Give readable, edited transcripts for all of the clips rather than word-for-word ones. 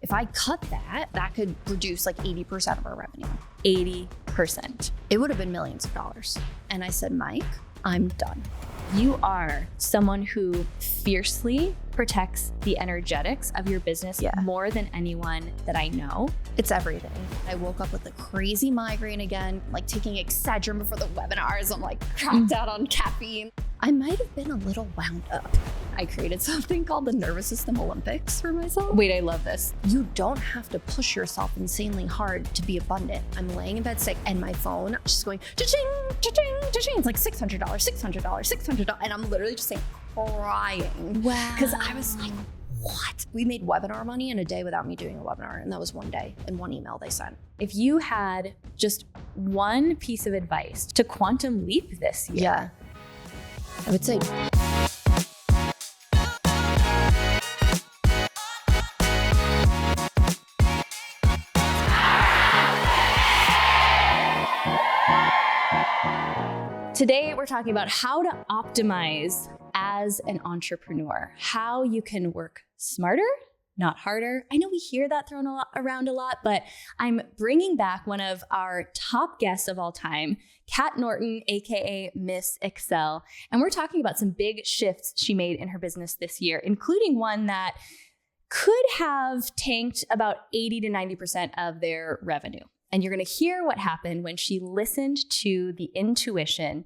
If I cut that, that could reduce like 80% of our revenue. 80%. It would have been millions of dollars. And I said, Mike, I'm done. You are someone who fiercely protects the energetics of your business more than anyone that I know. It's everything. I woke up with a crazy migraine again, like taking Excedrin before the webinars. I'm like cracked out on caffeine. I might have been a little wound up. I created something called the Nervous System Olympics for myself. Wait, I love this. You don't have to push yourself insanely hard to be abundant. I'm laying in bed sick and my phone just going cha-ching, cha-ching, cha-ching. It's like $600, $600, $600. And I'm literally just saying, crying. Wow. Because I was like, what? We made webinar money in a day without me doing a webinar. And that was one day and one email they sent. If you had just one piece of advice to quantum leap this year, I would say, today we're talking about how to optimize as an entrepreneur, how you can work smarter, not harder. I know we hear that thrown around a lot, but I'm bringing back one of our top guests of all time, Kat Norton, AKA Miss Excel. And we're talking about some big shifts she made in her business this year, including one that could have tanked about 80 to 90% of their revenue. And you're going to hear what happened when she listened to the intuition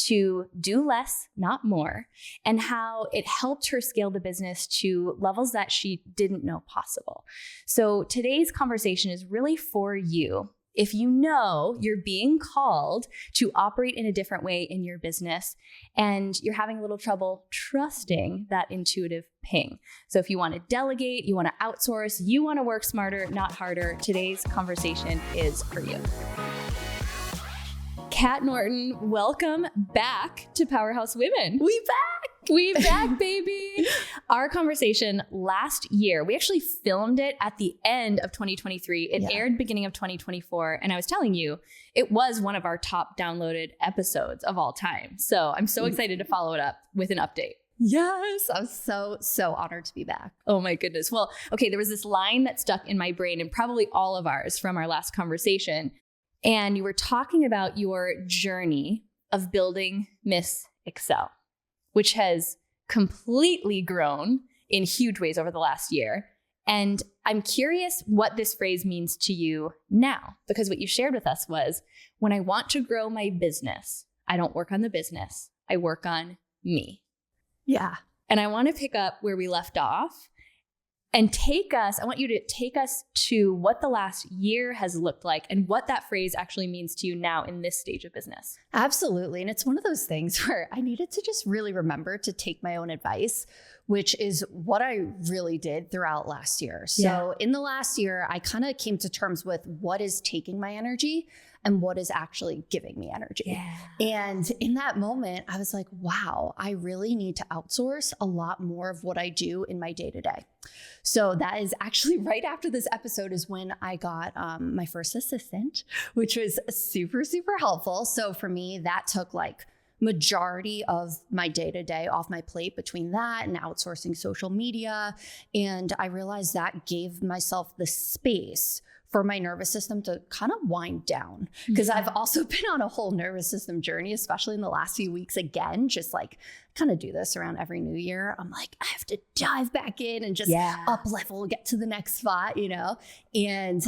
to do less, not more, and how it helped her scale the business to levels that she didn't know possible. So today's conversation is really for you. If you know you're being called to operate in a different way in your business and you're having a little trouble trusting that intuitive ping. So if you want to delegate, you want to outsource, you want to work smarter, not harder, today's conversation is for you. Kat Norton, welcome back to Powerhouse Women. We back, baby. Our conversation last year, we actually filmed it at the end of 2023. It aired beginning of 2024. And I was telling you, it was one of our top downloaded episodes of all time. So I'm so excited to follow it up with an update. yes, I'm so honored to be back. Oh my goodness. Well, okay, there was this line that stuck in my brain and probably all of ours from our last conversation. And you were talking about your journey of building Miss Excel, which has completely grown in huge ways over the last year. And I'm curious what this phrase means to you now, because what you shared with us was, when I want to grow my business, I don't work on the business, I work on me. Yeah. And I want to pick up where we left off and I want you to take us to what the last year has looked like and what that phrase actually means to you now in this stage of business. Absolutely. And it's one of those things where I needed to just really remember to take my own advice, which is what I really did throughout last year. So in the last year, I kind of came to terms with what is taking my energy and what is actually giving me energy. Yeah. And in that moment, I was like, wow, I really need to outsource a lot more of what I do in my day-to-day. So that is actually right after this episode is when I got my first assistant, which was super, super helpful. So for me, that took like majority of my day-to-day off my plate between that and outsourcing social media. And I realized that gave myself the space for my nervous system to kind of wind down. Because I've also been on a whole nervous system journey, especially in the last few weeks. Again, just like kind of do this around every new year. I'm like, I have to dive back in and just up level, get to the next spot, you know? And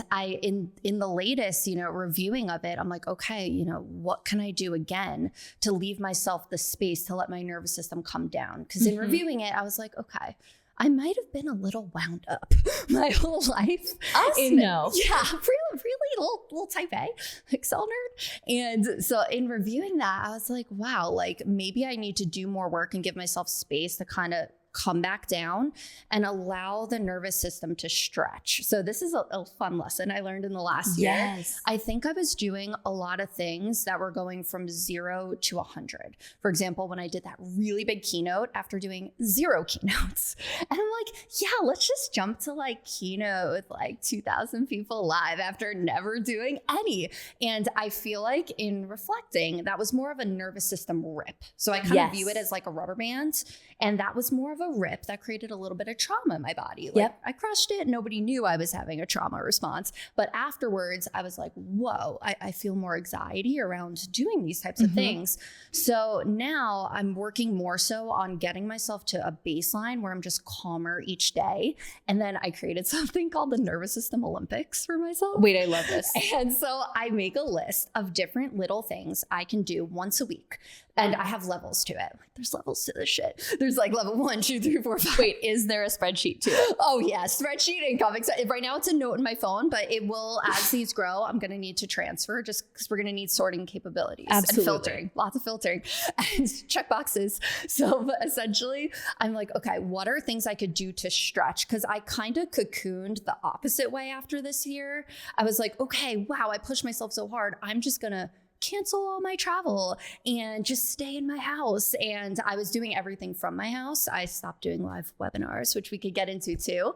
in the latest, reviewing of it, I'm like, okay, what can I do again to leave myself the space to let my nervous system come down? Because in reviewing it, I was like, okay, I might have been a little wound up my whole life. No. Yeah, really little type A, Excel nerd. And so in reviewing that, I was like, wow, like maybe I need to do more work and give myself space to kind of come back down and allow the nervous system to stretch. So this is a fun lesson I learned in the last year. I think I was doing a lot of things that were going from 0 to 100. For example, when I did that really big keynote after doing 0 keynotes, and I'm like, yeah, let's just jump to like keynote with like 2,000 people live after never doing any. And I feel like in reflecting, that was more of a nervous system rip. So I kind of view it as like a rubber band. And that was more of of a rip that created a little bit of trauma in my body. Like, Yep. I crushed it. Nobody knew I was having a trauma response. But afterwards, I was like, whoa, I feel more anxiety around doing these types of things. So now I'm working more so on getting myself to a baseline where I'm just calmer each day. And then I created something called the Nervous System Olympics for myself. Wait, I love this. And so I make a list of different little things I can do once a week. And I have levels to it. Like, there's levels to this shit. There's like level 1, 2, 3, 4, 5. Wait, is there a spreadsheet to it? Oh yeah, spreadsheet incoming. So right now it's a note in my phone, but it will, as these grow, I'm going to need to transfer just because we're going to need sorting capabilities. Absolutely. And filtering, lots of filtering and check boxes. So but essentially I'm like, okay, what are things I could do to stretch? Because I kind of cocooned the opposite way after this year. I was like, okay, wow, I pushed myself so hard. I'm just going to cancel all my travel and just stay in my house. And I was doing everything from my house. I stopped doing live webinars, which we could get into too.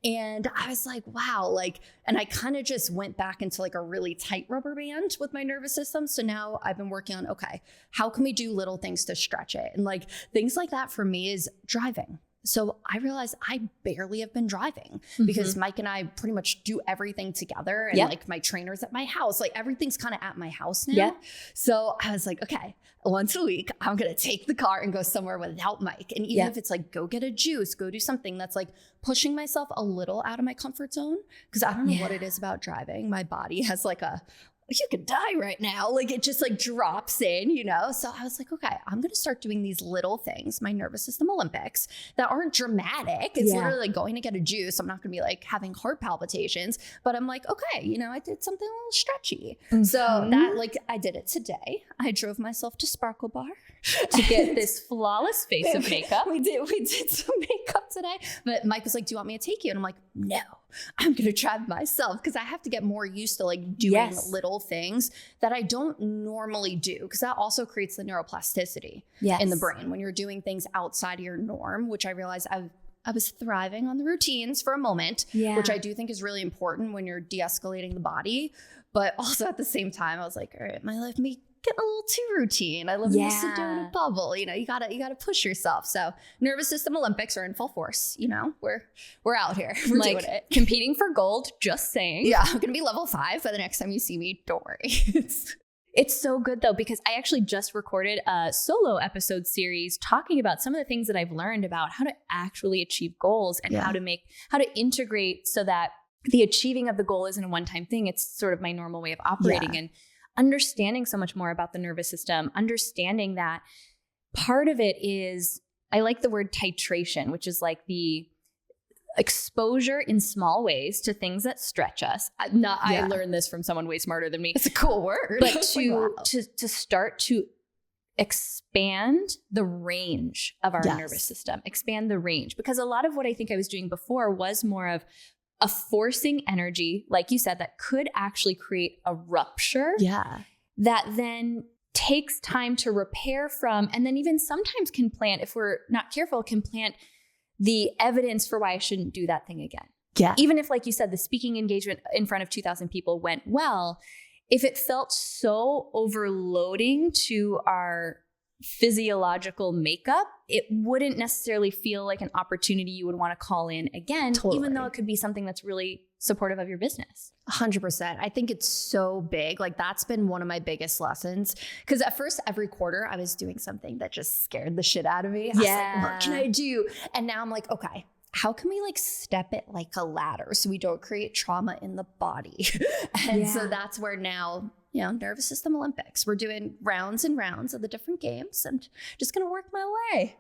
And I was like, wow, like, and I kind of just went back into like a really tight rubber band with my nervous system. So now I've been working on, okay, how can we do little things to stretch it? And like things like that for me is driving. So I realized I barely have been driving because Mike and I pretty much do everything together. And like my trainer's at my house, like everything's kind of at my house now. Yeah. So I was like, okay, once a week, I'm going to take the car and go somewhere without Mike. And even if it's like, go get a juice, go do something that's like pushing myself a little out of my comfort zone. Cause I don't know what it is about driving. My body has like you could die right now. Like it just like drops in, you know? So I was like, okay, I'm going to start doing these little things, my nervous system Olympics that aren't dramatic. It's literally like going to get a juice. I'm not going to be like having heart palpitations, but I'm like, okay, you know, I did something a little stretchy. So that like, I did it today. I drove myself to Sparkle Bar to get this flawless face of makeup. We did some makeup today, but Mike was like, do you want me to take you? And I'm like, no, I'm going to drive myself because I have to get more used to like doing little things that I don't normally do, because that also creates the neuroplasticity in the brain when you're doing things outside of your norm, which I realized I was thriving on the routines for a moment, which I do think is really important when you're de-escalating the body. But also at the same time, I was like, all right, my life may get a little too routine. I live in a Sedona bubble. You know, you gotta push yourself. So nervous system Olympics are in full force. You know, we're out here. We're like doing it. Competing for gold, just saying. Yeah, I'm gonna be level 5 by the next time you see me. Don't worry. It's so good though, because I actually just recorded a solo episode series talking about some of the things that I've learned about how to actually achieve goals and how to integrate so that the achieving of the goal isn't a one-time thing. It's sort of my normal way of operating and understanding so much more about the nervous system, understanding that part of it is, I like the word titration, which is like the exposure in small ways to things that stretch us. I learned this from someone way smarter than me. It's a cool word. But to start to expand the range of our nervous system, expand the range. Because a lot of what I think I was doing before was more of a forcing energy, like you said, that could actually create a rupture that then takes time to repair from, and then even sometimes can plant, if we're not careful, can plant the evidence for why I shouldn't do that thing again. Yeah. Even if, like you said, the speaking engagement in front of 2,000 people went well, if it felt so overloading to our physiological makeup, it wouldn't necessarily feel like an opportunity you would want to call in again, even though it could be something that's really supportive of your business. 100%. I think it's so big. Like that's been one of my biggest lessons. Because at first, every quarter, I was doing something that just scared the shit out of me. I was like, what can I do? And now I'm like, okay, how can we like step it like a ladder so we don't create trauma in the body? And so that's where now, you know, nervous system Olympics, we're doing rounds and rounds of the different games and just going to work my way.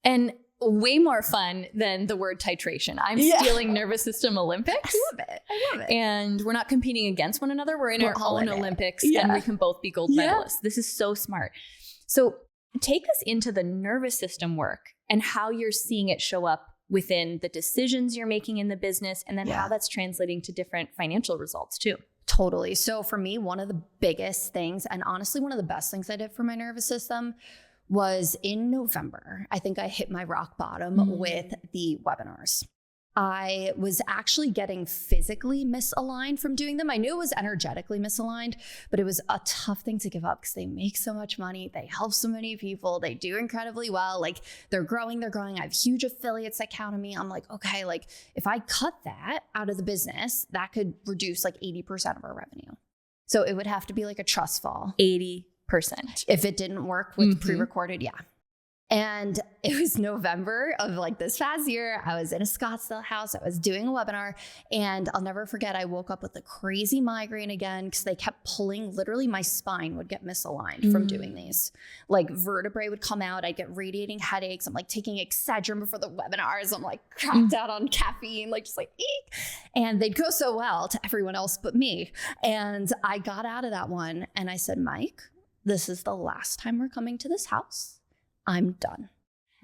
And way more fun than the word titration. I'm stealing nervous system Olympics. I love it. And we're not competing against one another. We're in our own Olympics and we can both be gold medalists. This is so smart. So take us into the nervous system work and how you're seeing it show up within the decisions you're making in the business, and then how that's translating to different financial results too. Totally. So for me, one of the biggest things, and honestly, one of the best things I did for my nervous system was in November. I think I hit my rock bottom with the webinars. I was actually getting physically misaligned from doing them. I knew it was energetically misaligned, but it was a tough thing to give up because they make so much money. They help so many people. They do incredibly well. Like they're growing. I have huge affiliates that count on me. I'm like, okay, like if I cut that out of the business, that could reduce like 80% of our revenue. So it would have to be like a trust fall. 80%. If it didn't work with pre-recorded, yeah. And it was November of like this past year. I was in a Scottsdale house. I was doing a webinar, and I'll never forget, I woke up with a crazy migraine again because they kept pulling. Literally my spine would get misaligned from doing these. Like vertebrae would come out. I'd get radiating headaches. I'm like taking Excedrin before the webinars. I'm like cracked out on caffeine, like just like eek. And they'd go so well to everyone else but me. And I got out of that one and I said, Mike, this is the last time we're coming to this house. I'm done.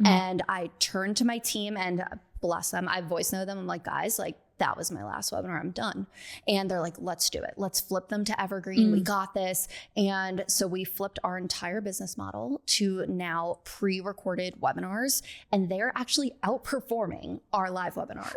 And I turned to my team and bless them. I voice note them. I'm like, guys, like that was my last webinar. I'm done. And they're like, let's do it. Let's flip them to evergreen. We got this. And so we flipped our entire business model to now pre-recorded webinars. And they're actually outperforming our live webinars,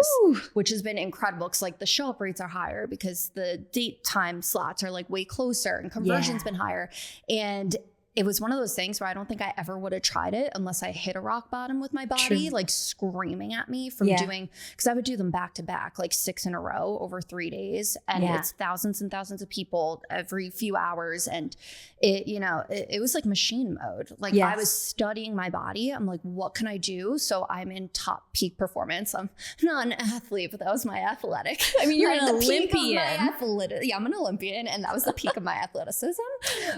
which has been incredible. Cause like the show up rates are higher because the date time slots are like way closer and conversion's been higher. And it was one of those things where I don't think I ever would have tried it unless I hit a rock bottom with my body, like screaming at me from doing, because I would do them back to back, like 6 in a row over 3 days. And it's thousands and thousands of people every few hours. And it, you know, it was like machine mode. Like I was studying my body. I'm like, what can I do? So I'm in top peak performance. I'm not an athlete, but that was my athletic. I mean, you're like an Olympian. Yeah, I'm an Olympian. And that was the peak of my athleticism.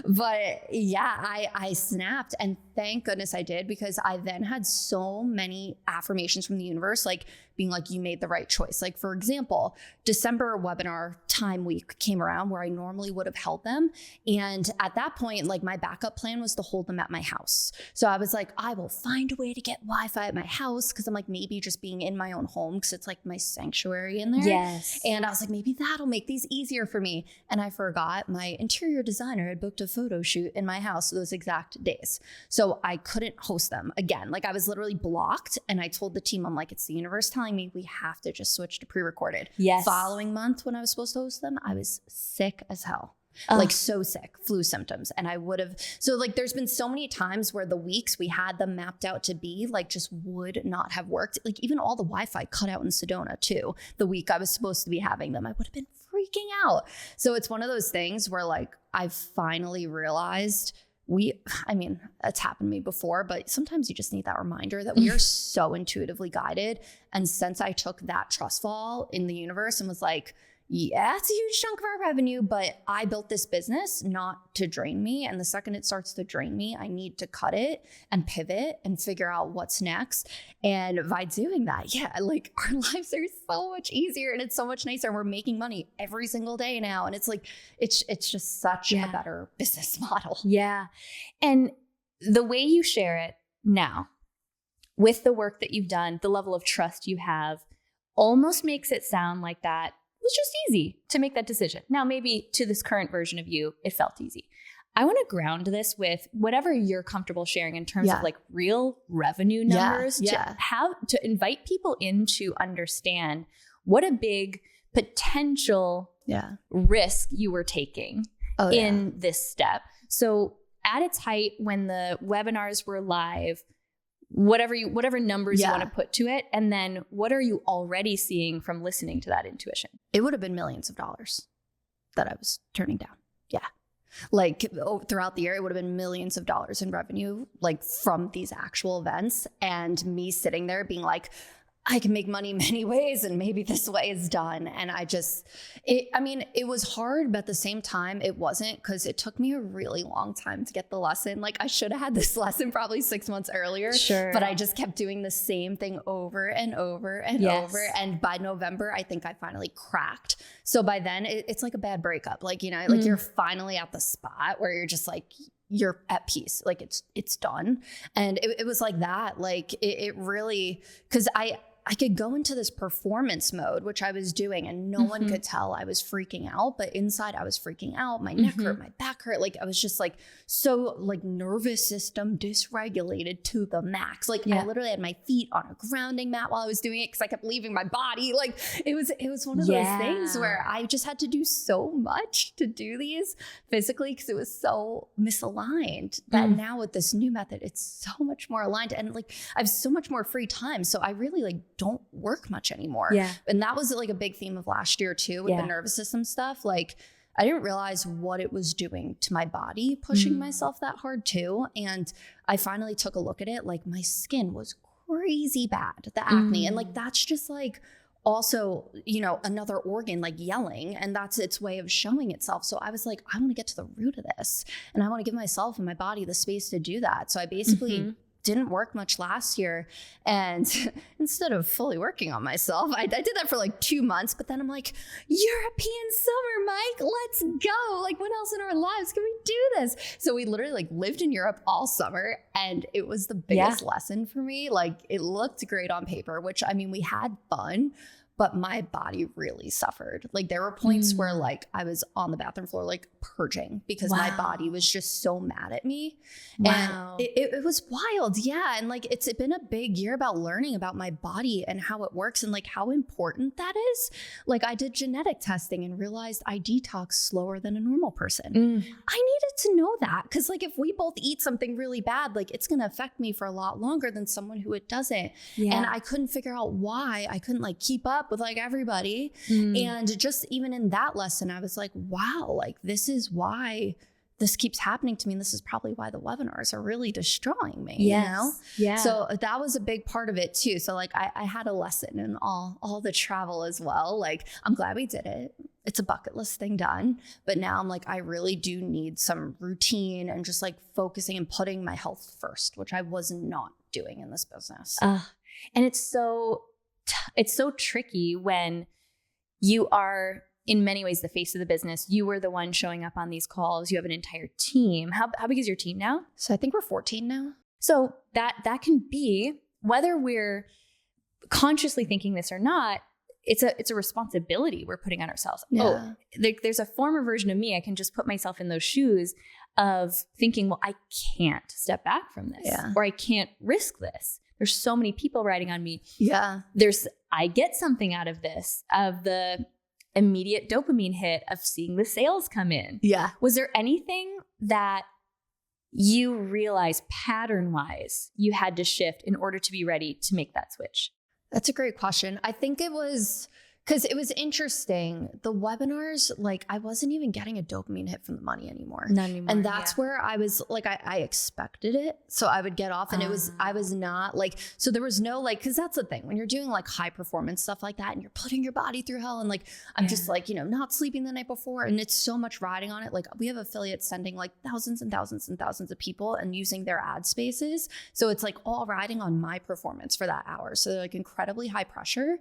But yeah, I snapped, and thank goodness I did, because I then had so many affirmations from the universe, like being like, you made the right choice. Like for example, December webinar time week came around where I normally would have held them. And at that point, like my backup plan was to hold them at my house. So I was like, I will find a way to get Wi-Fi at my house. Cause I'm like, maybe just being in my own home, cause it's like my sanctuary in there. Yes. And I was like, maybe that'll make these easier for me. And I forgot my interior designer had booked a photo shoot in my house those exact days. So I couldn't host them again. Like I was literally blocked, and I told the team, I'm like, it's the universe telling me we have to just switch to pre-recorded. Yes. Following month when I was supposed to host them, I was sick as hell. Like so sick, flu symptoms. And I would have, so like there's been so many times where the weeks we had them mapped out to be like just would not have worked. Like even all the Wi-Fi cut out in Sedona too. The week I was supposed to be having them, I would have been freaking out. So it's one of those things where like I've finally realized I mean, it's happened to me before, but sometimes you just need that reminder that we are so intuitively guided. And since I took that trust fall in the universe and was like, yeah, it's a huge chunk of our revenue, but I built this business not to drain me. And the second it starts to drain me, I need to cut it and pivot and figure out what's next. And by doing that, yeah, like our lives are so much easier and it's so much nicer. And we're making money every single day now. And it's like, it's just such a better business model. Yeah. And the way you share it now with the work that you've done, the level of trust you have almost makes it sound like that was just easy to make that decision. Now, maybe to this current version of you, it felt easy. I want to ground this with whatever you're comfortable sharing in terms of like real revenue numbers to invite people in to understand what a big potential risk you were taking in this step. So at its height, when the webinars were live, whatever numbers you want to put to it. And then what are you already seeing from listening to that intuition? It would have been millions of dollars that I was turning down. Yeah. Like throughout the year, it would have been millions of dollars in revenue, like from these actual events, and me sitting there being like, I can make money many ways and maybe this way is done. And it was hard, but at the same time, it wasn't, because it took me a really long time to get the lesson. Like I should have had this lesson probably 6 months earlier, but I just kept doing the same thing over and over and over. And by November, I think I finally cracked. So by then it's like a bad breakup. Like, you know, like you're finally at the spot where you're just like, you're at peace. Like it's done. And it was like that. Like it really, cause I could go into this performance mode, which I was doing, and no one could tell I was freaking out, but inside I was freaking out. My neck hurt, my back hurt. Like I was just like, so like nervous system dysregulated to the max. Like I literally had my feet on a grounding mat while I was doing it, because I kept leaving my body. Like it was one of those things where I just had to do so much to do these physically, because it was so misaligned, that now with this new method, it's so much more aligned, and like I have so much more free time. So I really like don't work much anymore. Yeah. And that was like a big theme of last year too, with the nervous system stuff. Like I didn't realize what it was doing to my body, pushing myself that hard too. And I finally took a look at it. Like my skin was crazy bad, the acne. And like, that's just like also, you know, another organ like yelling, and that's its way of showing itself. So I was like, I want to get to the root of this, and I want to give myself and my body the space to do that. So I basically didn't work much last year. And instead of fully working on myself, I did that for like 2 months, but then I'm like, European summer, Mike, let's go. Like when else in our lives can we do this? So we literally like lived in Europe all summer, and it was the biggest lesson for me. Like it looked great on paper, which I mean, we had fun, but my body really suffered. Like there were points where like I was on the bathroom floor, like purging, because my body was just so mad at me. And it was wild. Yeah. And like, it's been a big year about learning about my body and how it works, and like how important that is. Like I did genetic testing and realized I detox slower than a normal person. I needed to know that, because like if we both eat something really bad, like it's going to affect me for a lot longer than someone who it doesn't. And I couldn't figure out why. I couldn't like keep up with like everybody. And just even in that lesson, I was like, wow, like this is why this keeps happening to me. And this is probably why the webinars are really destroying me, you know? Yeah. So that was a big part of it too. So like I had a lesson in all the travel as well. Like I'm glad we did it. It's a bucket list thing done. But now I'm like, I really do need some routine and just like focusing and putting my health first, which I was not doing in this business. And it's so tricky when you are in many ways the face of the business. You were the one showing up on these calls. You have an entire team. How big is your team now? So I think we're 14 now. So that can be, whether we're consciously thinking this or not, it's a responsibility we're putting on ourselves. Yeah. There's a former version of me. I can just put myself in those shoes of thinking, well, I can't step back from this, or I can't risk this. There's so many people riding on me. Yeah. I get something out of this, of the immediate dopamine hit of seeing the sales come in. Yeah. Was there anything that you realized pattern-wise you had to shift in order to be ready to make that switch? That's a great question. I think it was because it was interesting. The webinars, like I wasn't even getting a dopamine hit from the money anymore. Not anymore. And that's where I was like, I expected it. So I would get off, and I was not like, so there was no like, cause that's the thing when you're doing like high performance stuff like that and you're putting your body through hell, and like, I'm just like, you know, not sleeping the night before, and it's so much riding on it. Like we have affiliates sending like thousands and thousands and thousands of people and using their ad spaces. So it's like all riding on my performance for that hour. So they're like incredibly high pressure.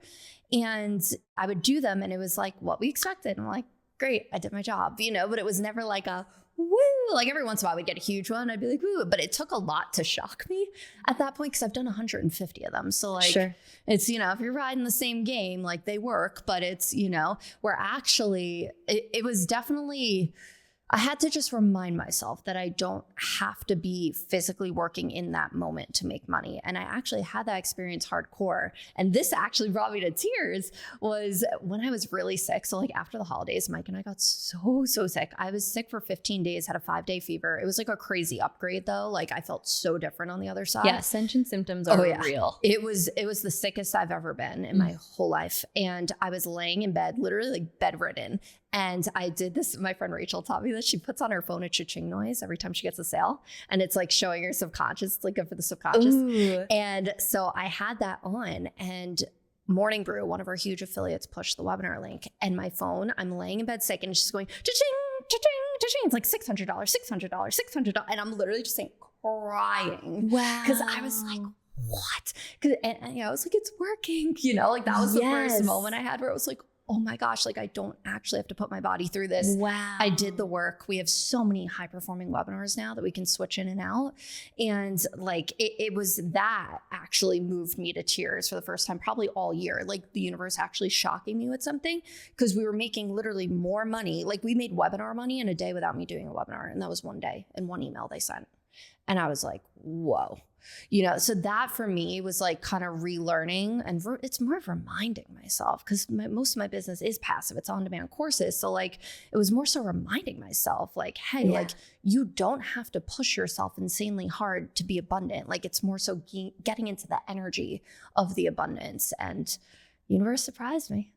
And I would do them, and it was like what we expected. And I'm like, great, I did my job, you know, but it was never like a woo. Like every once in a while I would get a huge one. I'd be like, woo. But it took a lot to shock me at that point, because I've done 150 of them. So like, it's, you know, if you're riding the same game, like they work, but it's, you know, where actually it was definitely, I had to just remind myself that I don't have to be physically working in that moment to make money. And I actually had that experience hardcore. And this actually brought me to tears, was when I was really sick. So like after the holidays, Mike and I got so sick. I was sick for 15 days, had a 5-day fever. It was like a crazy upgrade though. Like I felt so different on the other side. Yeah, ascension symptoms are real. It was the sickest I've ever been in my whole life. And I was laying in bed, literally like bedridden. And I did this, my friend Rachel taught me this. She puts on her phone a cha-ching noise every time she gets a sale. And it's like showing her subconscious. It's like good for the subconscious. Ooh. And so I had that on, and Morning Brew, one of our huge affiliates, pushed the webinar link. And my phone, I'm laying in bed sick, and it's just going cha-ching, cha-ching, cha-ching. It's like $600, $600, $600. And I'm literally just saying, crying. Wow. Because I was like, what? And you know, I was like, it's working. You know, like that was the first moment I had where it was like, oh my gosh, like I don't actually have to put my body through this. Wow. I did the work. We have so many high performing webinars now that we can switch in and out. And like, it was that actually moved me to tears for the first time, probably all year. Like the universe actually shocking me with something, because we were making literally more money. Like we made webinar money in a day without me doing a webinar. And that was one day and one email they sent. And I was like, whoa, so that for me was like kind of relearning, and it's more of reminding myself, because most of my business is passive. It's on-demand courses. So like, it was more so reminding myself like, hey, like you don't have to push yourself insanely hard to be abundant. Like it's more so getting into the energy of the abundance, and universe surprised me.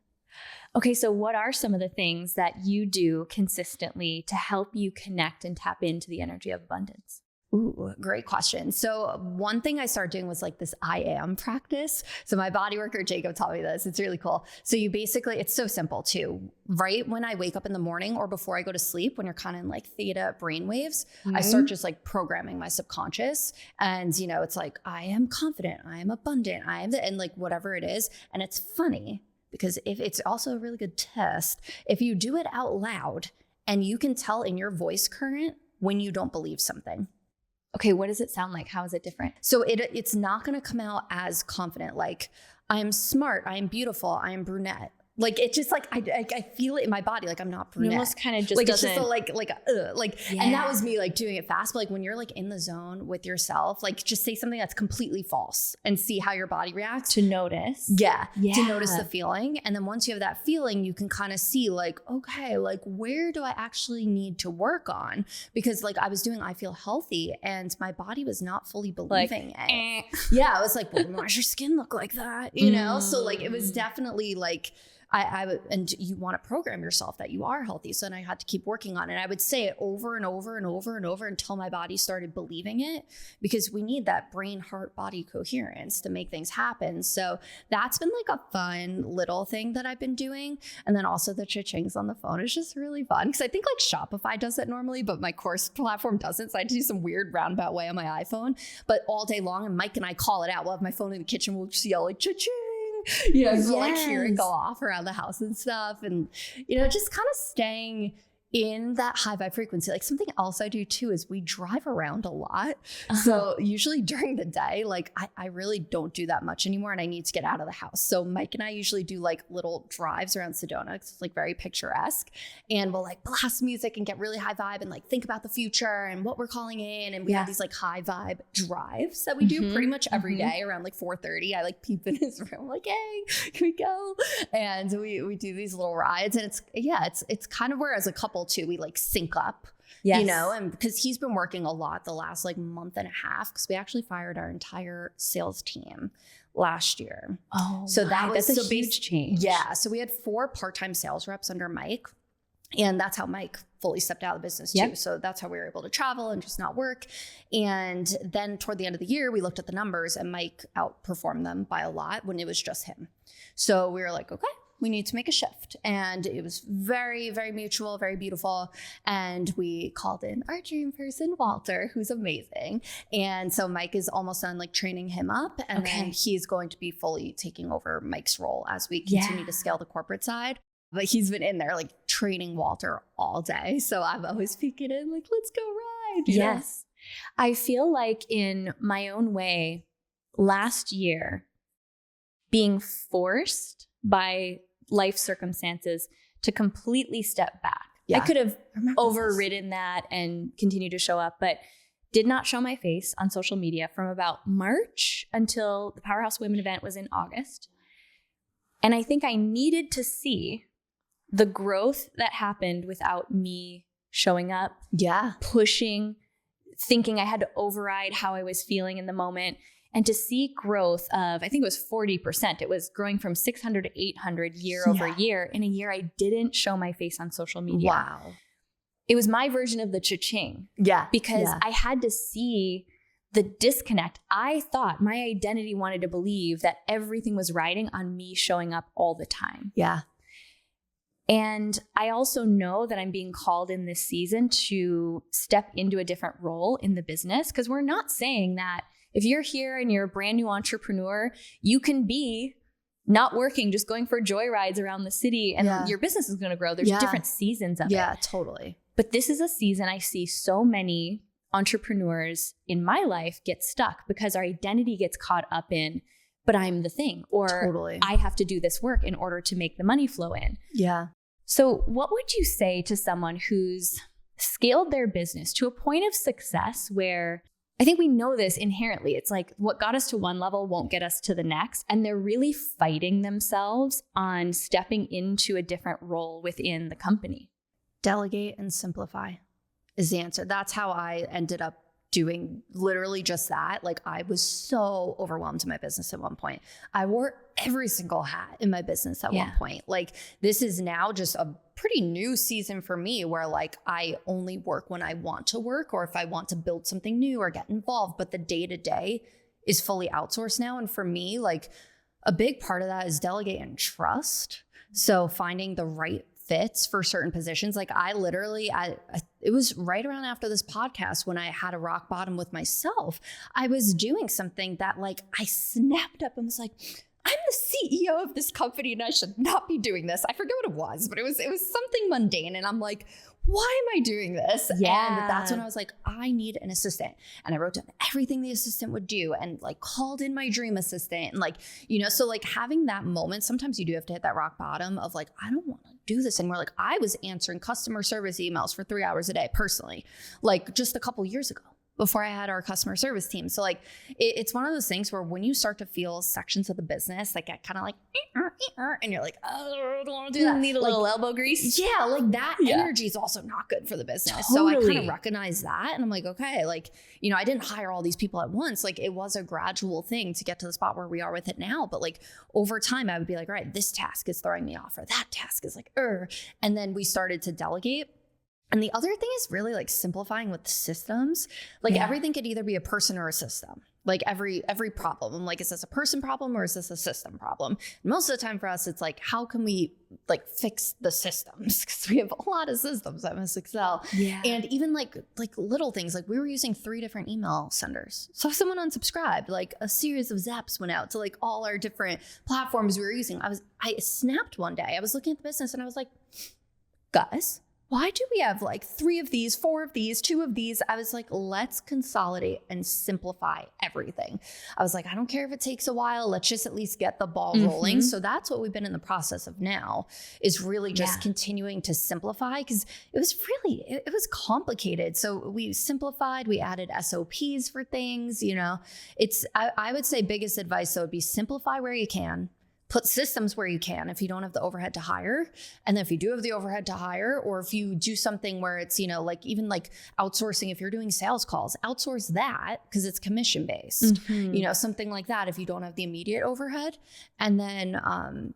Okay, so what are some of the things that you do consistently to help you connect and tap into the energy of abundance? Ooh, great question. So one thing I started doing was like this I am practice. So my body worker, Jacob, taught me this. It's really cool. So you basically, it's so simple too. Right when I wake up in the morning or before I go to sleep, when you're kind of in like theta brainwaves, I start just like programming my subconscious. And, it's like, I am confident, I am abundant, and like whatever it is. And it's funny because if it's also a really good test, if you do it out loud and you can tell in your voice current when you don't believe something. Okay, what does it sound like? How is it different? So it's not going to come out as confident. Like, I'm smart, I am beautiful, I am brunette. Like, it's just like, I feel it in my body. Like I'm not brunette. It almost kind of just like, doesn't. It's just and that was me like doing it fast. But like when you're like in the zone with yourself, like just say something that's completely false and see how your body reacts. To notice. Yeah. To notice the feeling. And then once you have that feeling, you can kind of see like, okay, like where do I actually need to work on? Because like I was doing, I feel healthy, and my body was not fully believing it. Yeah. I was like, well, why does your skin look like that? So like, it was definitely like, and you want to program yourself that you are healthy. So then I had to keep working on it. I would say it over and over and over and over until my body started believing it, because we need that brain, heart, body coherence to make things happen. So that's been like a fun little thing that I've been doing. And then also the cha-chings on the phone is just really fun, because I think like Shopify does it normally, but my course platform doesn't. So I do some weird roundabout way on my iPhone, but all day long, and Mike and I call it out. We'll have my phone in the kitchen. We'll just yell like cha-ching. So like hear it go off around the house and stuff, and just kind of staying in that high vibe frequency. Like something else I do too is we drive around a lot. So usually during the day, like I really don't do that much anymore, and I need to get out of the house. So Mike and I usually do like little drives around Sedona, because it's like very picturesque, and we'll like blast music and get really high vibe and like think about the future and what we're calling in. And we have these like high vibe drives that we do pretty much every day around like 4:30. I like peep in his room like, hey, can we go? And we do these little rides, and it's kind of where as a couple too, we like sync up, and because he's been working a lot the last like month and a half, because we actually fired our entire sales team last year. Oh, so that's a huge change. Yeah. So we had 4 part-time sales reps under Mike, and that's how Mike fully stepped out of the business too. So that's how we were able to travel and just not work. And then toward the end of the year, we looked at the numbers, and Mike outperformed them by a lot when it was just him. So we were like, okay, we need to make a shift. And it was very, very mutual, very beautiful. And we called in our dream person, Walter, who's amazing. And so Mike is almost done like training him up. And then he's going to be fully taking over Mike's role as we continue to scale the corporate side. But he's been in there like training Walter all day. So I'm always peeking in like, let's go ride. Yes. I feel like in my own way, last year, being forced by life circumstances to completely step back. I could have overridden that and continued to show up, but did not show my face on social media from about March until the Powerhouse Women event was in August. And I think I needed to see the growth that happened without me showing up, pushing, thinking I had to override how I was feeling in the moment. And to see growth of, I think it was 40%. It was growing from 600 to 800 year over year in a year I didn't show my face on social media. Wow. It was my version of the cha-ching. Yeah. Because I had to see the disconnect. I thought my identity wanted to believe that everything was riding on me showing up all the time. Yeah. And I also know that I'm being called in this season to step into a different role in the business, because we're not saying that if you're here and you're a brand new entrepreneur, you can be not working, just going for joyrides around the city, and your business is going to grow. There's different seasons of it. Yeah, totally. But this is a season I see so many entrepreneurs in my life get stuck because our identity gets caught up in, but I'm the thing, or I have to do this work in order to make the money flow in. Yeah. So what would you say to someone who's scaled their business to a point of success where I think we know this inherently? It's like what got us to one level won't get us to the next. And they're really fighting themselves on stepping into a different role within the company. Delegate and simplify is the answer. That's how I ended up doing literally just that. Like I was so overwhelmed in my business at one point. I wore every single hat in my business at one point. Like this is now just a pretty new season for me where like I only work when I want to work or if I want to build something new or get involved, but the day-to-day is fully outsourced now. And for me, like a big part of that is delegate and trust. So finding the right fits for certain positions. Like I literally, it was right around after this podcast when I had a rock bottom with myself. I was doing something that like I snapped up and was like, I'm the CEO of this company and I should not be doing this. I forget what it was, but it was something mundane. And I'm like, why am I doing this? Yeah. And that's when I was like, I need an assistant. And I wrote down everything the assistant would do and like called in my dream assistant. And like, you know, so like having that moment, sometimes you do have to hit that rock bottom of like, I don't want to do this anymore. Like I was answering customer service emails for 3 hours a day personally, like just a couple years ago, before I had our customer service team. So like, it's one of those things where when you start to feel sections of the business, like get kind of like, and you're like, oh, I don't want to do that. Need a like, little elbow grease. Yeah. Like that energy is also not good for the business. So I kind of recognize that. And I'm like, okay, like, you know, I didn't hire all these people at once. Like it was a gradual thing to get to the spot where we are with it now. But like over time, I would be like, all right, this task is throwing me off or that task is like, and then we started to delegate. And the other thing is really like simplifying with systems. Like everything could either be a person or a system. Like every problem, I'm like, is this a person problem or is this a system problem? And most of the time for us, it's like, how can we like fix the systems? Because we have a lot of systems at Miss Excel. Yeah. And even like little things, like we were using 3 different email senders. So if someone unsubscribed, like a series of zaps went out to like all our different platforms we were using. I snapped one day. I was looking at the business and I was like, guys, why do we have like 3 of these, 4 of these, 2 of these? I was like, let's consolidate and simplify everything. I was like, I don't care if it takes a while. Let's just at least get the ball rolling. So that's what we've been in the process of now, is really just continuing to simplify, because it was really, it was complicated. So we simplified, we added SOPs for things, you know. I would say biggest advice though would be simplify where you can. Put systems where you can if you don't have the overhead to hire. And then if you do have the overhead to hire, or if you do something where it's, you know, like even like outsourcing, if you're doing sales calls, outsource that because it's commission based, you know, something like that if you don't have the immediate overhead. And then,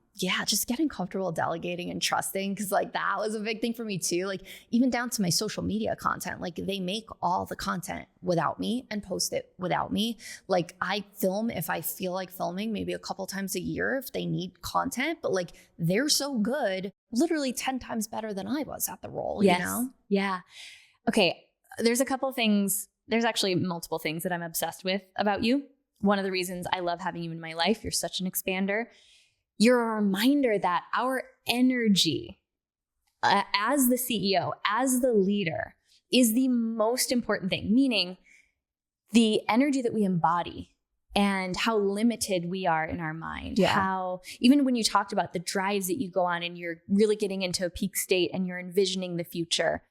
just getting comfortable delegating and trusting, because like that was a big thing for me too. Like even down to my social media content, like they make all the content without me and post it without me. Like I film if I feel like filming, maybe a couple times a year if they need content, but like they're so good, literally 10 times better than I was at the role, you know? Yeah. Okay. There's a couple things. There's actually multiple things that I'm obsessed with about you. One of the reasons I love having you in my life, you're such an expander. You're a reminder that our energy as the CEO, as the leader, is the most important thing, meaning the energy that we embody and how limited we are in our mind. Yeah. How, even when you talked about the drives that you go on and you're really getting into a peak state and you're envisioning the future.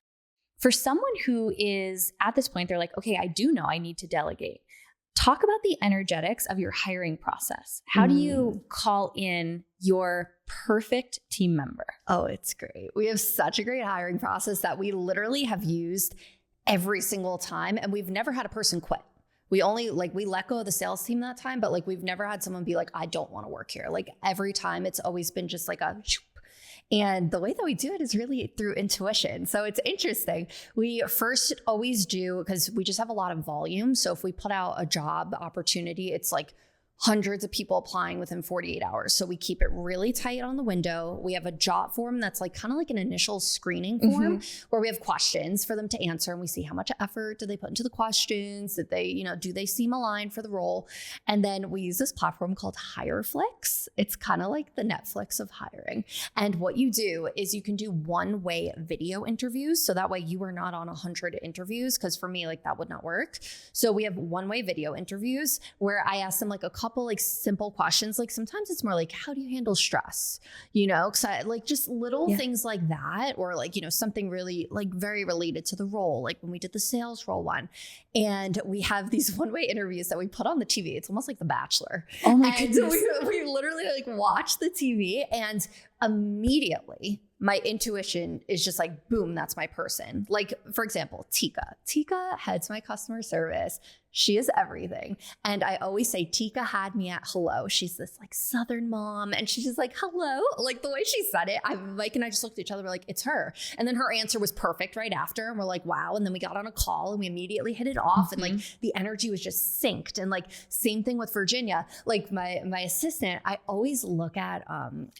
For someone who is at this point, they're like, okay, I do know I need to delegate. Talk about the energetics of your hiring process. How do you call in your perfect team member? Oh, it's great. We have such a great hiring process that we literally have used every single time. And we've never had a person quit. We only we let go of the sales team that time, but like we've never had someone be like, I don't want to work here. Like every time it's always been just like a and the way that we do it is really through intuition. So it's interesting. We first always do, because we just have a lot of volume. So if we put out a job opportunity, it's like hundreds of people applying within 48 hours. So we keep it really tight on the window. We have a jot form that's like kind of like an initial screening form where we have questions for them to answer, and we see how much effort did they put into the questions. Did they, do they seem aligned for the role? And then we use this platform called HireFlix. It's kind of like the Netflix of hiring. And what you do is you can do one-way video interviews. So that way you are not on 100 interviews. Cause for me, like that would not work. So we have one-way video interviews where I ask them like a couple like simple questions. Like sometimes it's more like, how do you handle stress? Cause I like just little things like that, or like, something really like very related to the role. Like when we did the sales role one, and we have these one-way interviews that we put on the TV. It's almost like The Bachelor. Oh my goodness. We literally like watch the TV, and immediately my intuition is just like, boom, that's my person. Like, for example, Tika heads my customer service. She is everything. And I always say, Tika had me at hello. She's this like Southern mom. And she's just like, hello. Like the way she said it, Mike and I just looked at each other. We're like, it's her. And then her answer was perfect right after. And we're like, wow. And then we got on a call and we immediately hit it off. And like the energy was just synced. And like, same thing with Virginia. Like my assistant, I always look at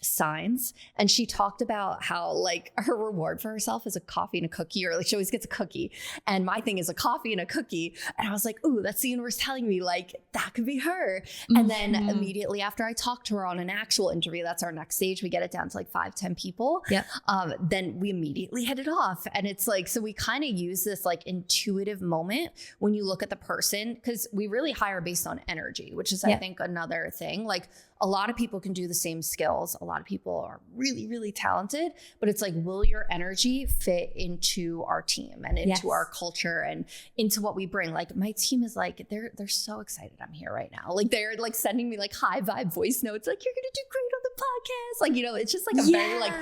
signs. And she talked about how like her reward for herself is a coffee and a cookie, or like she always gets a cookie. And my thing is a coffee and a cookie. And I was like, ooh, that's the universe telling me like that could be her. And then immediately after I talked to her on an actual interview, that's our next stage. We get it down to like 5-10 people. Then we immediately hit it off. And it's like, so we kind of use this like intuitive moment when you look at the person, because we really hire based on energy, which is I think another thing. Like a lot of people can do the same skills. A lot of people are really, really talented, but it's like, will your energy fit into our team and into our culture and into what we bring? Like my team is like, they're so excited I'm here right now. Like they're like sending me like high vibe voice notes. Like, you're going to do great on the podcast. Like, it's just like a very like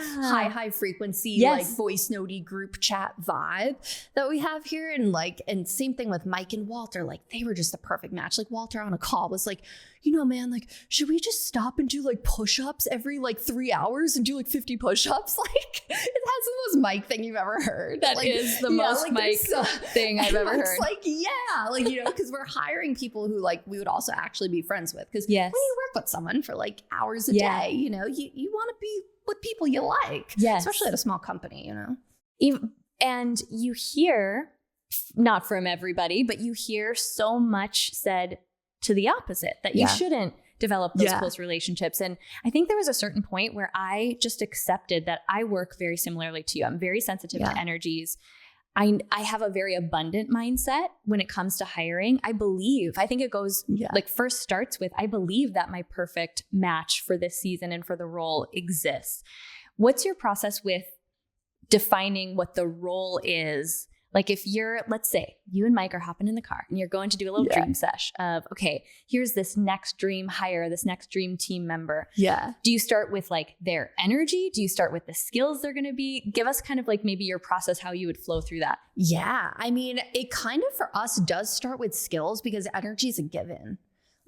high frequency, like voice notey group chat vibe that we have here. And same thing with Mike and Walter. Like they were just a perfect match. Like Walter on a call was like, man, like, should we just stop and do like push-ups every like 3 hours and do like 50 push-ups? Like it has the most Mike thing you've ever heard. That like, is the most like, Mike thing I've ever heard. Like, like, because we're hiring people who like we would also actually be friends with. Because when you work with someone for like hours a day, you want to be with people you like, especially at a small company, And you hear, not from everybody, but you hear so much said to the opposite, that you shouldn't develop those close relationships. And I think there was a certain point where I just accepted that I work very similarly to you. I'm very sensitive to energies. I have a very abundant mindset when it comes to hiring. I think it goes like first starts with, I believe that my perfect match for this season and for the role exists. What's your process with defining what the role is? Like if let's say you and Mike are hopping in the car and you're going to do a little dream sesh of, okay, here's this next dream hire, this next dream team member. Do you start with like their energy? Do you start with the skills they're going to be? Give us kind of like maybe your process, how you would flow through that. Yeah. I mean, it kind of for us does start with skills, because energy is a given.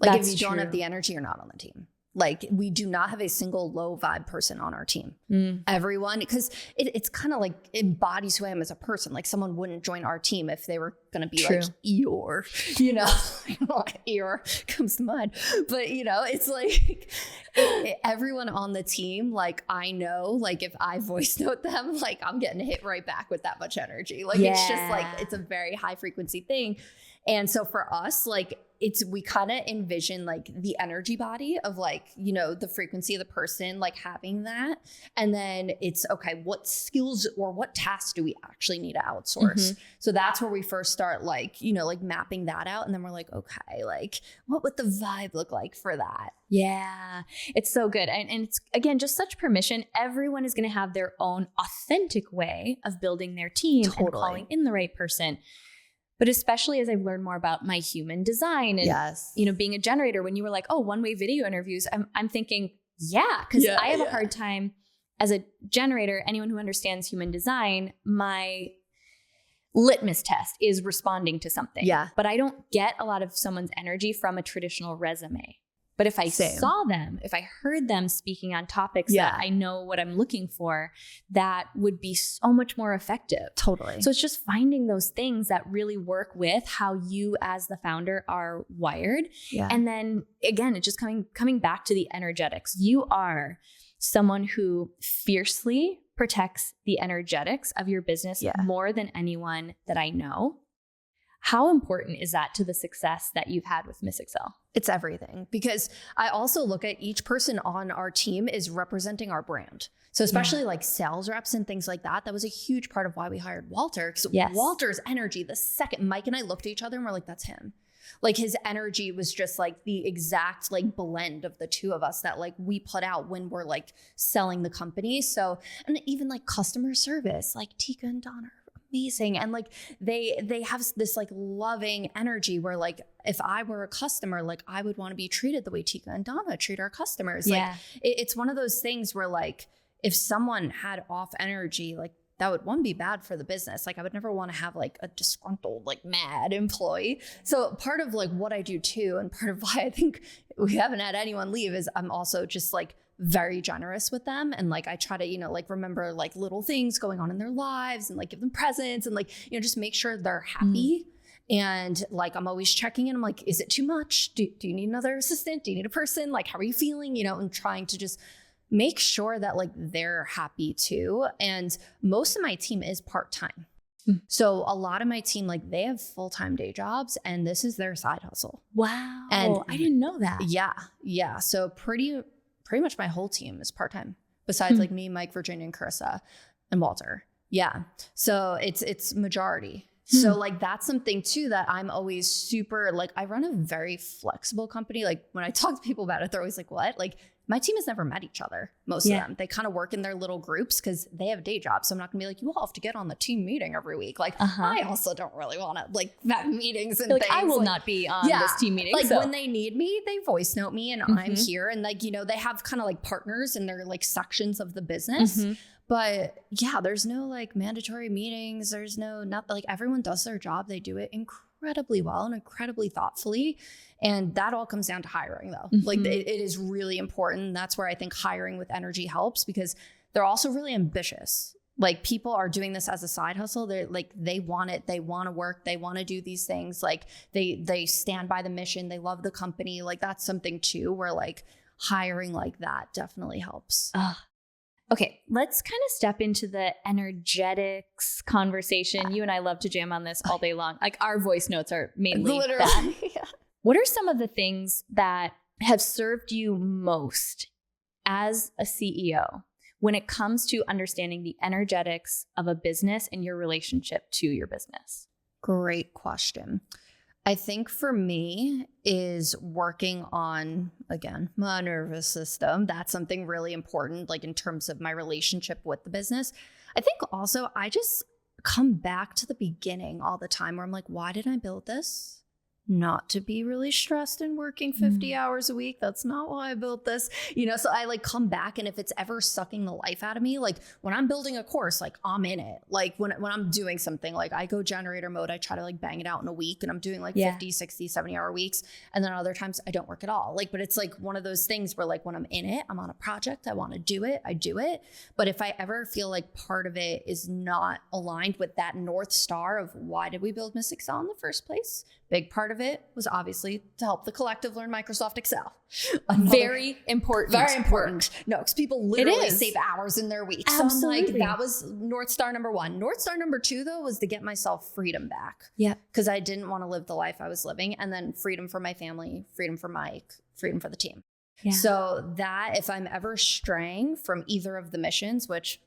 Like if you don't have the energy, you're not on the team. Like we do not have a single low vibe person on our team. Everyone, because it's kind of like embodies who I am as a person. Like someone wouldn't join our team if they were going to be like Eeyore, Eeyore comes to mind. But it's like everyone on the team, like I know, like if I voice note them, like I'm getting hit right back with that much energy. Like it's just like, it's a very high frequency thing. And so for us, like we kind of envision like the energy body of like, the frequency of the person, like having that. And then it's okay, what skills or what tasks do we actually need to outsource? So that's where we first start like, like mapping that out. And then we're like, okay, like what would the vibe look like for that? Yeah, it's so good. And it's, again, just such permission. Everyone is going to have their own authentic way of building their team and calling in the right person. But especially as I've learned more about my human design and, being a generator, when you were like, oh, one-way video interviews, I'm thinking, because I have a hard time as a generator. Anyone who understands human design, my litmus test is responding to something. But I don't get a lot of someone's energy from a traditional resume. But if I Same. saw them, if I heard them speaking on topics Yeah. that I know what I'm looking for, that would be so much more effective. Totally. So it's just finding those things that really work with how you as the founder are wired. Yeah. And then again, it's just coming back to the energetics. You are someone who fiercely protects the energetics of your business more than anyone that I know. How important is that to the success that you've had with Miss Excel? It's everything, because I also look at each person on our team is representing our brand. So especially like sales reps and things like that, that was a huge part of why we hired Walter. Because Walter's energy, the second Mike and I looked at each other and we're like, that's him. Like his energy was just like the exact like blend of the two of us that like we put out when we're like selling the company. So, and even like customer service, like Tika and Donna are amazing. And like they have this like loving energy where like, if I were a customer, like I would want to be treated the way Tika and Donna treat our customers. Like it's one of those things where like, if someone had off energy, like that would, one, be bad for the business. Like I would never want to have like a disgruntled, like mad employee. So part of like what I do too, and part of why I think we haven't had anyone leave, is I'm also just like very generous with them. And like, I try to, you know, like remember like little things going on in their lives and like give them presents and like, you know, just make sure they're happy. And like, I'm always checking in. I'm like, is it too much? Do you need another assistant? Do you need a person? Like, how are you feeling? You know, and trying to just make sure that like they're happy too. And most of my team is part-time. So a lot of my team, like they have full-time day jobs and this is their side hustle. Wow. And I didn't know that. Yeah. So pretty much my whole team is part-time, besides like me, Mike, Virginia, and Carissa and Walter. Yeah. So it's majority. So like, that's something too, that I'm always super, like I run a very flexible company. Like when I talk to people about it, they're always like, what? Like my team has never met each other. Most of them, they kind of work in their little groups because they have day jobs. So I'm not gonna be like, you all have to get on the team meeting every week. Like I also don't really want to like have meetings and like, things. I will like, not be on this team meeting. Like when they need me, they voice note me and I'm here. And like, you know, they have kind of like partners in their like sections of the business. But yeah, there's no like mandatory meetings. There's not like, everyone does their job. They do it incredibly well and incredibly thoughtfully. And that all comes down to hiring though. Like it is really important. That's where I think hiring with energy helps, because they're also really ambitious. Like people are doing this as a side hustle. They're like, they want it. They want to work. They want to do these things. Like they stand by the mission. They love the company. Like that's something too, where like hiring like that definitely helps. Okay, let's kind of step into the energetics conversation. You and I love to jam on this all day long. Like our voice notes are mainly that. What are some of the things that have served you most as a CEO when it comes to understanding the energetics of a business and your relationship to your business? Great question. I think for me is working on, again, my nervous system. That's something really important, like in terms of my relationship with the business. I think also I just come back to the beginning all the time where I'm like, why did I build this? Not to be really stressed and working 50 hours a week. That's not why I built this. You know, so I like come back, and if it's ever sucking the life out of me, like when I'm building a course, like I'm in it. Like when I'm doing something, like I go generator mode, I try to like bang it out in a week, and I'm doing like 50, 60, 70 hour weeks. And then other times I don't work at all. Like, but it's like one of those things where like when I'm in it, I'm on a project, I want to do it, I do it. But if I ever feel like part of it is not aligned with that North Star of why did we build Miss Excel in the first place? Big part of it was obviously to help the collective learn Microsoft Excel. Very important. Very important. No, because people literally save hours in their week. Absolutely. So I'm like, that was North Star number one. North Star number two, though, was to get myself freedom back. Yeah. Because I didn't want to live the life I was living. And then freedom for my family, freedom for Mike, freedom for the team. Yeah. So that if I'm ever straying from either of the missions, which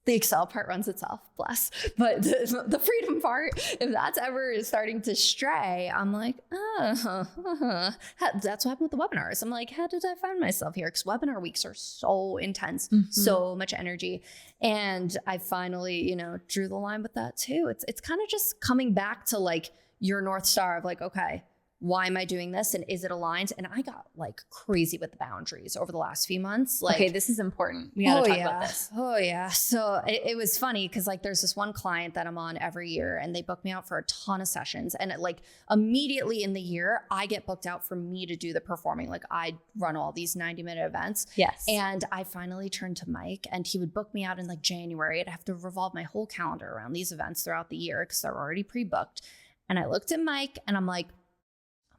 the Excel part runs itself, bless. But the freedom part, if that's ever starting to stray, I'm like, that's what happened with the webinars. I'm like, how did I find myself here? Because webinar weeks are so intense, so much energy. And I finally, you know, drew the line with that too. It's kind of just coming back to like your North Star of like, okay, why am I doing this? And is it aligned? And I got like crazy with the boundaries over the last few months. Like, okay, this is important. We got to talk about this. Oh yeah. So it was funny because like there's this one client that I'm on every year and they book me out for a ton of sessions. And it, like immediately in the year, I get booked out for me to do the performing. Like I run all these 90-minute events. Yes. And I finally turned to Mike and he would book me out in like January. I'd have to revolve my whole calendar around these events throughout the year because they're already pre-booked. And I looked at Mike and I'm like,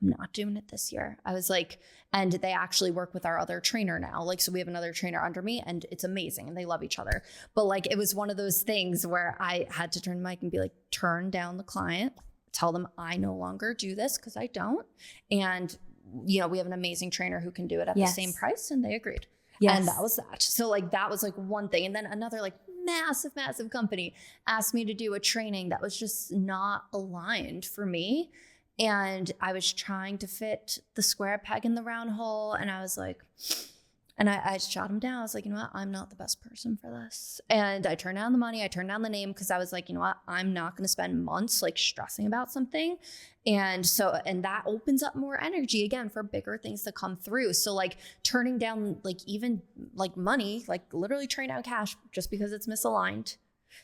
I'm not doing it this year. I was like, and they actually work with our other trainer now. Like, so we have another trainer under me and it's amazing and they love each other. But like, it was one of those things where I had to turn to Mike and be like, turn down the client, tell them I no longer do this because I don't. And, you know, we have an amazing trainer who can do it at the same price and they agreed. Yes. And that was that. So like, that was like one thing. And then another like massive company asked me to do a training that was just not aligned for me. And I was trying to fit the square peg in the round hole. And I was like, and I shot him down. I was like, you know what? I'm not the best person for this. And I turned down the money. I turned down the name because I was like, you know what? I'm not going to spend months like stressing about something. And so, and that opens up more energy again for bigger things to come through. So like turning down like even like money, like literally turning down cash just because it's misaligned,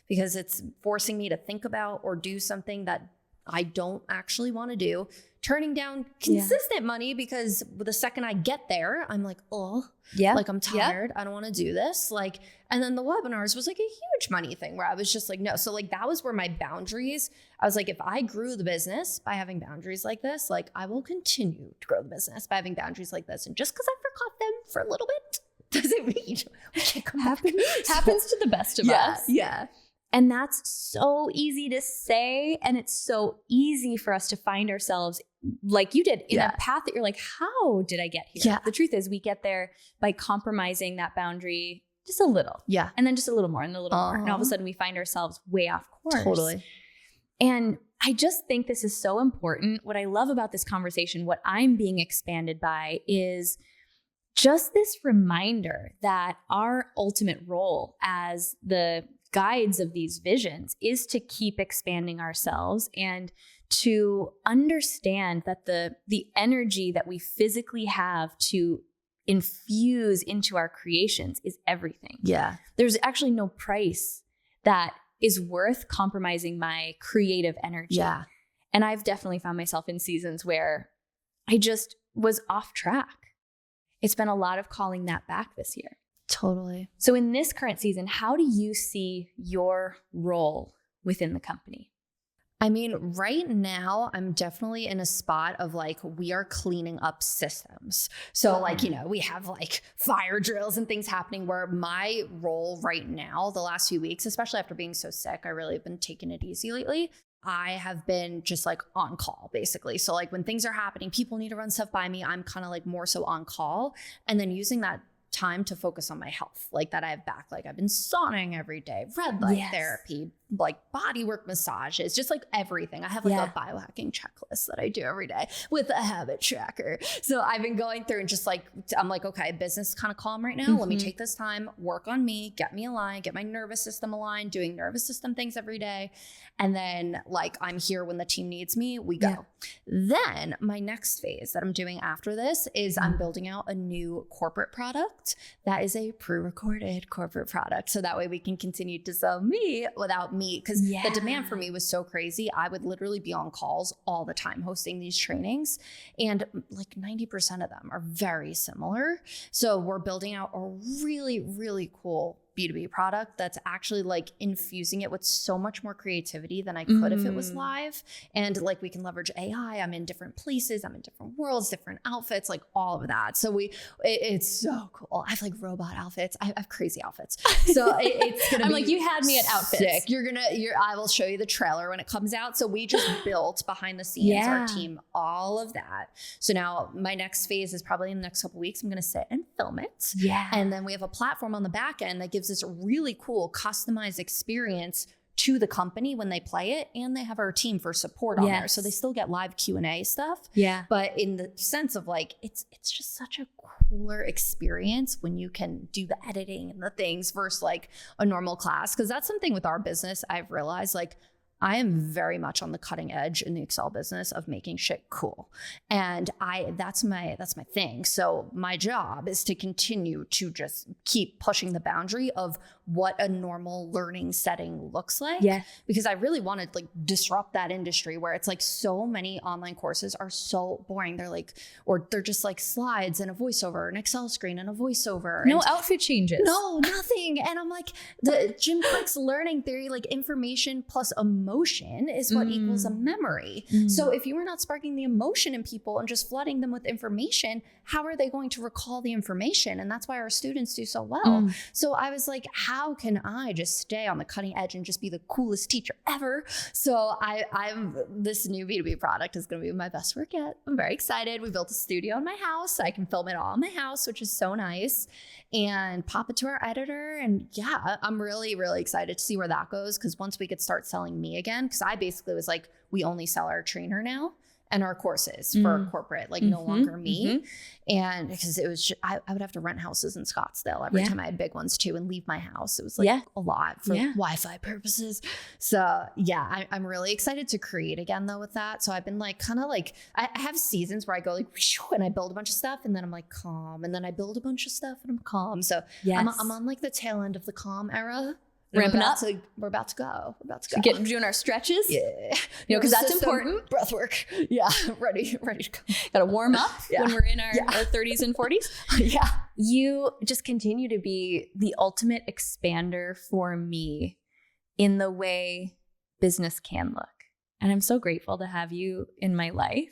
because it's forcing me to think about or do something that I don't actually want to do. Turning down consistent money because the second I get there, I'm like, oh, like I'm tired. I don't want to do this. Like, and then the webinars was like a huge money thing where I was just like, no. So like that was where my boundaries, I was like, if I grew the business by having boundaries like this, like I will continue to grow the business by having boundaries like this. And just because I forgot them for a little bit doesn't mean we can't come back. Happens to the best of us. Yeah. And that's so easy to say. And it's so easy for us to find ourselves like you did in a path that you're like, how did I get here? Yeah. The truth is we get there by compromising that boundary just a little. Yeah. And then just a little more and a little more. And all of a sudden we find ourselves way off course. Totally. And I just think this is so important. What I love about this conversation, what I'm being expanded by is just this reminder that our ultimate role as the guides of these visions is to keep expanding ourselves and to understand that the energy that we physically have to infuse into our creations is everything. Yeah. There's actually no price that is worth compromising my creative energy. Yeah. And I've definitely found myself in seasons where I just was off track. It's been a lot of calling that back this year. Totally. So in this current season, how do you see your role within the company? I mean, right now, I'm definitely in a spot of like, we are cleaning up systems. So like, you know, we have like fire drills and things happening where my role right now, the last few weeks, especially after being so sick, I really have been taking it easy lately. I have been just like on call basically. So like when things are happening, people need to run stuff by me. I'm kind of like more so on call and then using that time to focus on my health like that I have back. Like I've been sauning every day, red light therapy, like body work massages, just like everything. I have like a biohacking checklist that I do every day with a habit tracker. So I've been going through and just like, I'm like, okay, business is kind of calm right now. Let me take this time, work on me, get me aligned, get my nervous system aligned, doing nervous system things every day. And then like, I'm here when the team needs me, we go. Yeah. Then my next phase that I'm doing after this is I'm building out a new corporate product that is a pre-recorded corporate product. So that way we can continue to sell me without me. Because the demand for me was so crazy. I would literally be on calls all the time hosting these trainings. And like 90% of them are very similar. So we're building out a really, really cool B2B product that's actually like infusing it with so much more creativity than I could if it was live. And like we can leverage AI. I'm in different places. I'm in different worlds, different outfits, like all of that. So it's so cool. I have like robot outfits. I have crazy outfits. So it's going to be like, you had me at outfits. Sick. I will show you the trailer when it comes out. So we just built behind the scenes, our team, all of that. So now my next phase is probably in the next couple of weeks. I'm going to sit and film it. Yeah. And then we have a platform on the back end that gives this really cool customized experience to the company when they play it, and they have our team for support on there. So they still get live Q&A stuff. Yeah. But in the sense of like, it's just such a cooler experience when you can do the editing and the things versus like a normal class. Cause that's something with our business I've realized, like I am very much on the cutting edge in the Excel business of making shit cool. And that's my thing. So my job is to continue to just keep pushing the boundary of what a normal learning setting looks like. Yeah. Because I really want to like disrupt that industry where it's like so many online courses are so boring. They're like, or they're just like slides and a voiceover, an Excel screen and a voiceover. No outfit changes. No, nothing. And I'm like, the Jim Quick's learning theory, like information plus emotion is what equals a memory. So if you are not sparking the emotion in people and just flooding them with information, how are they going to recall the information? And that's why our students do so well. So I was like, how can I just stay on the cutting edge and just be the coolest teacher ever? So I'm this new B2B product is going to be my best work yet. I'm very excited. We built a studio in my house. I can film it all in my house, which is so nice, and pop it to our editor. And yeah, I'm really, really excited to see where that goes. Because once we could start selling me again, because I basically was like, we only sell our trainer now and our courses for corporate, like no longer me. And because it was, just, I would have to rent houses in Scottsdale every time I had big ones too, and leave my house. It was like a lot for Wi-Fi purposes. So yeah, I'm really excited to create again though with that. So I've been like, kind of like, I have seasons where I go like, and I build a bunch of stuff and then I'm like calm. And then I build a bunch of stuff and I'm calm. So I'm on like the tail end of the calm era. Ramping up. We're about to go. Doing our stretches. Yeah. Because that's important. Breath work. Yeah. Ready to go. Got to warm up when we're in our 30s and 40s. Yeah. You just continue to be the ultimate expander for me in the way business can look. And I'm so grateful to have you in my life.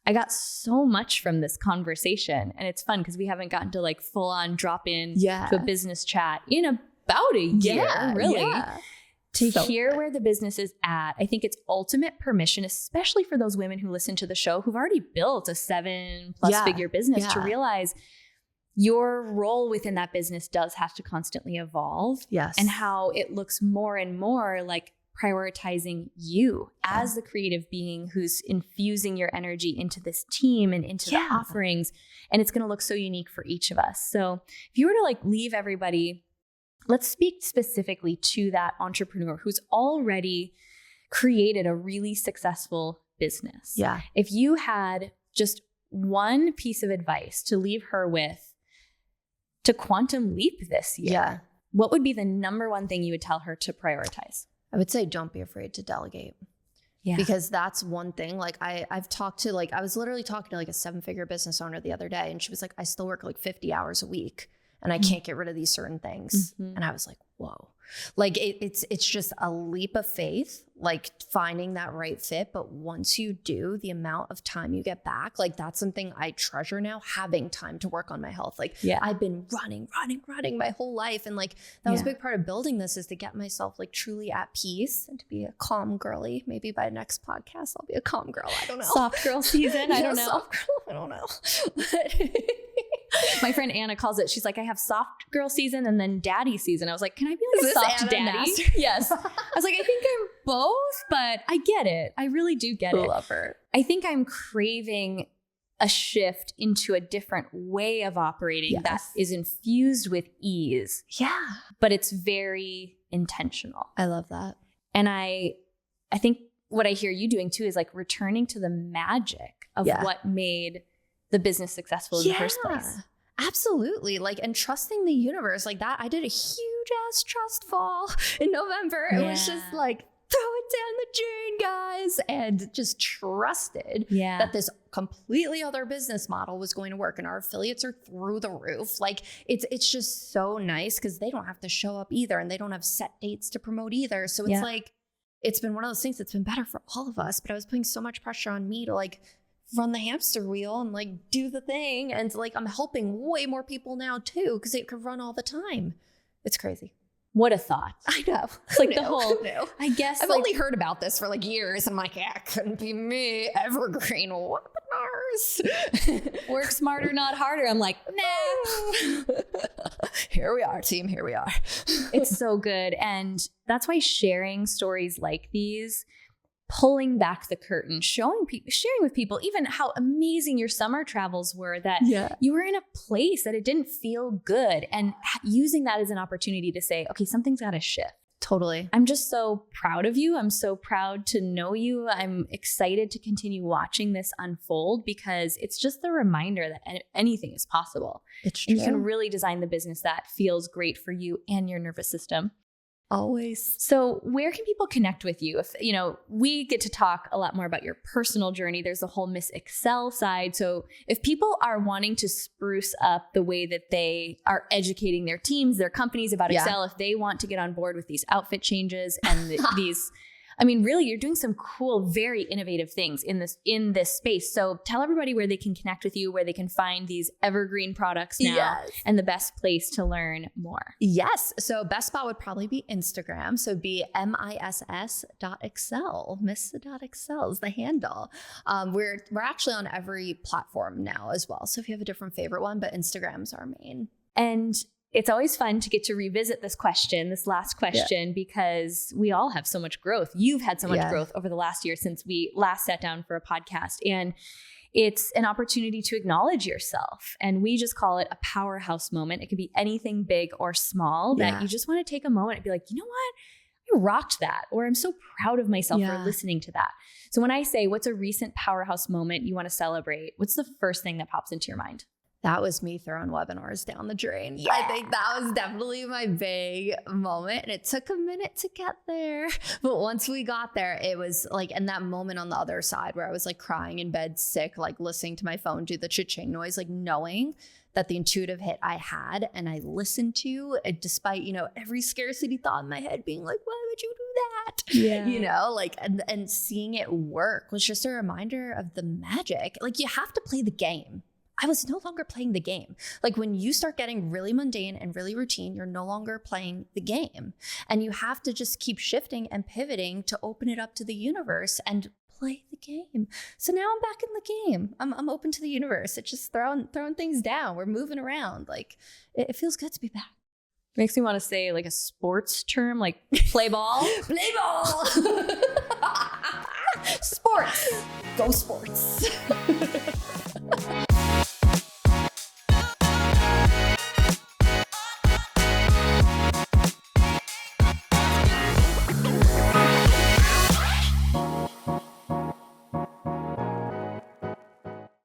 I got so much from this conversation, and it's fun because we haven't gotten to like full on drop in to a business chat in about a year, really. To hear where the business is at, I think it's ultimate permission, especially for those women who listen to the show who've already built a 7+ figure business, to realize your role within that business does have to constantly evolve. Yes. And how it looks more and more like prioritizing you as the creative being who's infusing your energy into this team and into the offerings. And it's going to look so unique for each of us. So if you were to like leave everybody, let's speak specifically to that entrepreneur who's already created a really successful business. Yeah. If you had just one piece of advice to leave her with to quantum leap this year, what would be the number one thing you would tell her to prioritize? I would say don't be afraid to delegate. Yeah. Because that's one thing. Like I've talked to I was literally talking to like a 7-figure business owner the other day, and she was like, I still work like 50 hours a week. And I can't get rid of these certain things. And I was like, whoa, like it's just a leap of faith, like finding that right fit. But once you do, the amount of time you get back, like that's something I treasure now, having time to work on my health. Like I've been running my whole life. And like, that was a big part of building this, is to get myself like truly at peace and to be a calm girly. Maybe by next podcast, I'll be a calm girl. I don't know. Soft girl season. I don't know. Soft girl. I don't know. My friend Anna calls it, she's like, I have soft girl season and then daddy season. I was like, can I be like a soft daddy? Yes. I was like, I think I'm both, but I get it. I really do get it. Love her. I think I'm craving a shift into a different way of operating that is infused with ease. Yeah. But it's very intentional. I love that. And I think what I hear you doing too is like returning to the magic of what made the business successful in the first place. Absolutely. Like, and trusting the universe like that. I did a huge ass trust fall in November. It was just like, throw it down the drain, guys, and just trusted that this completely other business model was going to work, and our affiliates are through the roof. Like it's just so nice because they don't have to show up either, and they don't have set dates to promote either. So it's like, it's been one of those things that's been better for all of us, but I was putting so much pressure on me to like run the hamster wheel and like do the thing. And like, I'm helping way more people now too, because it could run all the time. It's crazy. What a thought. I know. It's like the whole, I guess I've only heard about this for like years. I'm like, yeah, couldn't be me. Evergreen webinars. Work smarter, not harder. I'm like, nah. Here we are, team. Here we are. It's so good. And that's why sharing stories like these, pulling back the curtain, sharing with people even how amazing your summer travels were, that you were in a place that it didn't feel good, and using that as an opportunity to say, okay, something's got to shift. Totally. I'm just so proud of you. I'm so proud to know you. I'm excited to continue watching this unfold because it's just the reminder that anything is possible. It's true. And you can really design the business that feels great for you and your nervous system. Always. So where can people connect with you? If, we get to talk a lot more about your personal journey. There's the whole Miss Excel side. So if people are wanting to spruce up the way that they are educating their teams, their companies about Excel, if they want to get on board with these outfit changes and these, really, you're doing some cool, very innovative things in this space. So tell everybody where they can connect with you, where they can find these evergreen products now, and the best place to learn more. Yes. So best spot would probably be Instagram. So be miss.excel. Miss.excel is the handle. We're actually on every platform now as well. So if you have a different favorite one, but Instagram's our main. And it's always fun to get to revisit this last question, because we all have so much growth. You've had so much growth over the last year since we last sat down for a podcast. And it's an opportunity to acknowledge yourself. And we just call it a powerhouse moment. It can be anything big or small that you just want to take a moment and be like, you know what? I rocked that. Or I'm so proud of myself for listening to that. So when I say, what's a recent powerhouse moment you want to celebrate? What's the first thing that pops into your mind? That was me throwing webinars down the drain. Yeah. I think that was definitely my big moment. And it took a minute to get there. But once we got there, it was like, and that moment on the other side where I was like crying in bed sick, like listening to my phone do the cha-ching noise, like knowing that the intuitive hit I had and I listened to, despite, every scarcity thought in my head being like, why would you do that? Yeah. And seeing it work was just a reminder of the magic. Like you have to play the game. I was no longer playing the game. Like when you start getting really mundane and really routine, you're no longer playing the game. And you have to just keep shifting and pivoting to open it up to the universe and play the game. So now I'm back in the game. I'm open to the universe. It's just throwing things down. We're moving around. Like it feels good to be back. Makes me want to say like a sports term, like play ball. Play ball. Sports. Go sports.